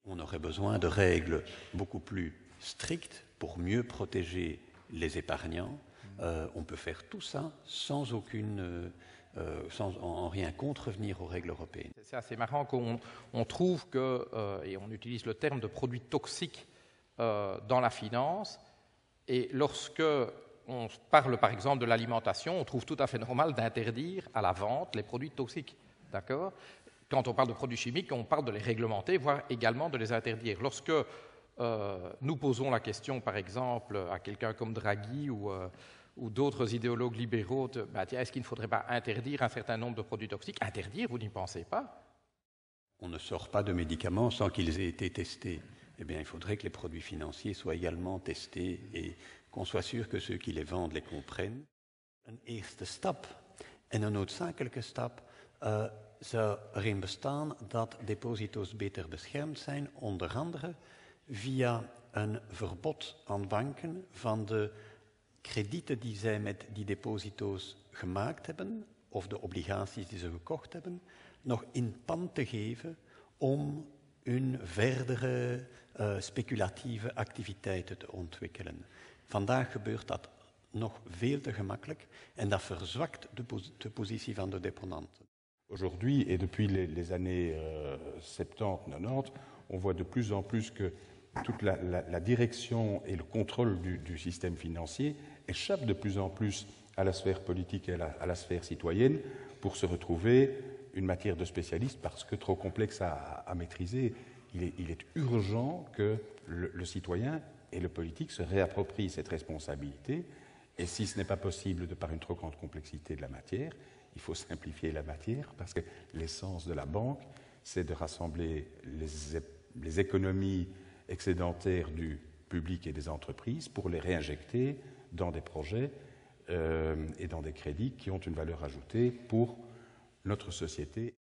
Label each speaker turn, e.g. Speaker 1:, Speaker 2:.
Speaker 1: On aurait besoin de règles beaucoup plus strictes pour mieux protéger les épargnants. On peut faire tout ça sans en rien contrevenir aux règles européennes.
Speaker 2: C'est assez marrant qu'on trouve que, et on utilise le terme de produits toxiques dans la finance, et lorsque on parle par exemple de l'alimentation, on trouve tout à fait normal d'interdire à la vente les produits toxiques. D'accord ? Quand on parle de produits chimiques, on parle de les réglementer, voire également de les interdire. Lorsque nous posons la question, par exemple, à quelqu'un comme Draghi ou d'autres idéologues libéraux, est-ce qu'il ne faudrait pas interdire un certain nombre de produits toxiques? Interdire, vous n'y pensez pas?
Speaker 1: On ne sort pas de médicaments sans qu'ils aient été testés. Eh bien, il faudrait que les produits financiers soient également testés et qu'on soit sûr que ceux qui les vendent les comprennent. Een eerste stap en een noodzakelijke stap zou erin bestaan dat deposito's beter beschermd zijn, onder andere via een verbod aan banken van de kredieten die zij met die deposito's gemaakt hebben, of de obligaties die ze gekocht hebben, nog in pand te geven om hun verdere speculatieve activiteiten te ontwikkelen. Vandaag gebeurt dat nog veel te gemakkelijk en dat verzwakt de positie van de deponanten.
Speaker 3: Aujourd'hui, et depuis les années 70, 90, on voit de plus en plus que toute la direction et le contrôle du système financier échappent de plus en plus à la sphère politique et à la sphère citoyenne pour se retrouver une matière de spécialiste parce que trop complexe à maîtriser. Il est urgent que le citoyen et le politique se réapproprient cette responsabilité. Et si ce n'est pas possible de par une trop grande complexité de la matière, il faut simplifier la matière parce que l'essence de la banque, c'est de rassembler les économies excédentaires du public et des entreprises pour les réinjecter dans des projets et dans des crédits qui ont une valeur ajoutée pour notre société.